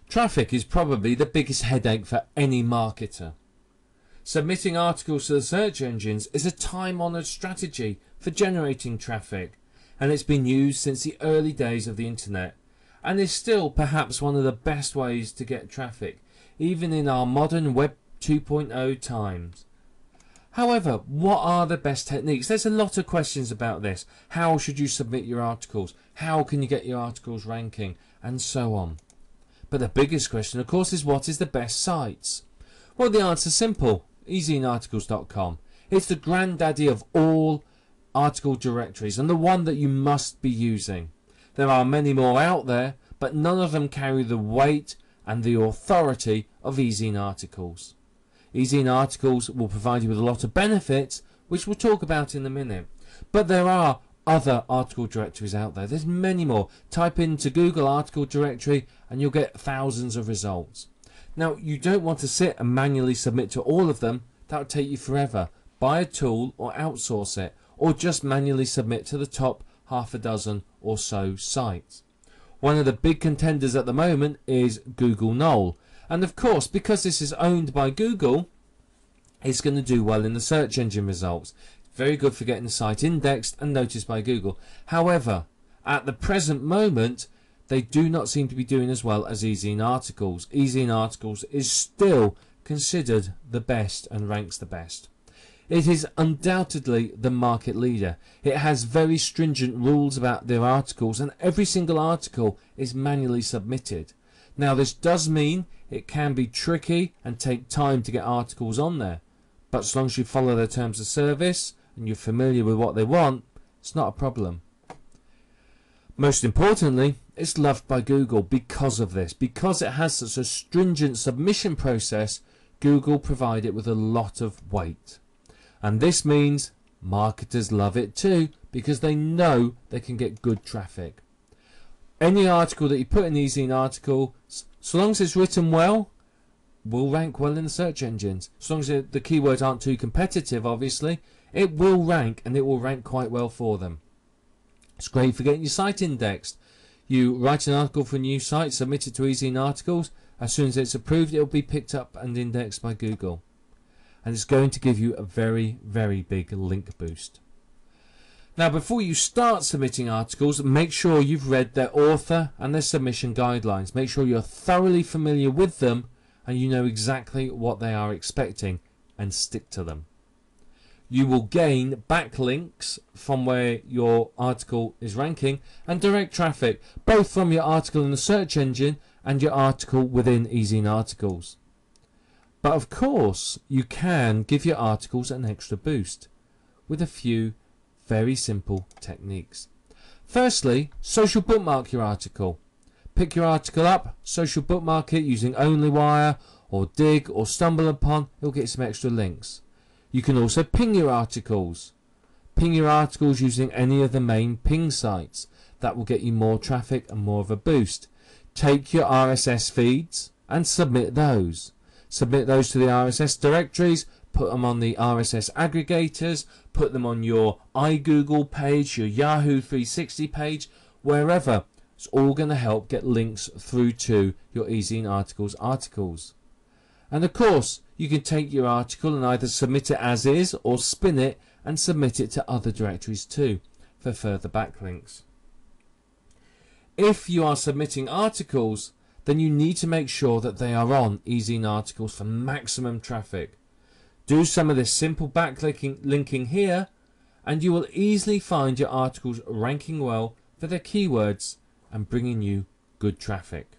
Traffic is probably the biggest headache for any marketer. Submitting articles to the search engines is a time-honoured strategy for generating traffic, and it's been used since the early days of the internet, and is still perhaps one of the best ways to get traffic, even in our modern Web 2.0 times. However, what are the best techniques? There's a lot of questions about this. How should you submit your articles? How can you get your articles ranking? And so on. But the biggest question, of course, is what is the best sites? Well, the answer's simple. easyinarticles.com. It's the granddaddy of all article directories and the one that you must be using. There are many more out there, but none of them carry the weight and the authority of Easy in Articles. Easy in Articles will provide you with a lot of benefits, which we'll talk about in a minute. But there are other article directories out there. There's many more. Type into Google article directory and you'll get thousands of results. Now, you don't want to sit and manually submit to all of them. That would take you forever. Buy a tool or outsource it, or just manually submit to the top half a dozen or so sites. One of the big contenders at the moment is Google Knoll. And of course, because this is owned by Google, it's going to do well in the search engine results. It's very good for getting the site indexed and noticed by Google. However, at the present moment, they do not seem to be doing as well as Easy in Articles. Easy in Articles is still considered the best and ranks the best. It is undoubtedly the market leader. It has very stringent rules about their articles, and every single article is manually submitted. Now, this does mean it can be tricky and take time to get articles on there, but as long as you follow their terms of service and you're familiar with what they want, it's not a problem. Most importantly, it's loved by Google because of this. Because it has such a stringent submission process, Google provide it with a lot of weight. And this means marketers love it too, because they know they can get good traffic. Any article that you put in Easy in Articles, so long as it's written well, will rank well in the search engines. As long as the keywords aren't too competitive, obviously, it will rank, and it will rank quite well for them. It's great for getting your site indexed. You write an article for a new site, submit it to Easy in Articles. As soon as it's approved, it will be picked up and indexed by Google. And it's going to give you a very, very big link boost. Now, before you start submitting articles, make sure you've read their author and their submission guidelines. Make sure you're thoroughly familiar with them and you know exactly what they are expecting, and stick to them. You will gain backlinks from where your article is ranking and direct traffic, both from your article in the search engine and your article within Easy in Articles. But of course, you can give your articles an extra boost with a few very simple techniques. Firstly, social bookmark your article. Pick your article up, social bookmark it using OnlyWire or Dig or StumbleUpon. It'll get some extra links. You can also ping your articles. Ping your articles using any of the main ping sites. That will get you more traffic and more of a boost. Take your RSS feeds and submit those. Submit those to the RSS directories, put them on the RSS aggregators, put them on your iGoogle page, your Yahoo 360 page, wherever. It's all going to help get links through to your Easy in Articles articles. And of course, you can take your article and either submit it as is or spin it and submit it to other directories too for further backlinks. If you are submitting articles, then you need to make sure that they are on Easy in Articles for maximum traffic. Do some of this simple backlinking here and you will easily find your articles ranking well for their keywords and bringing you good traffic.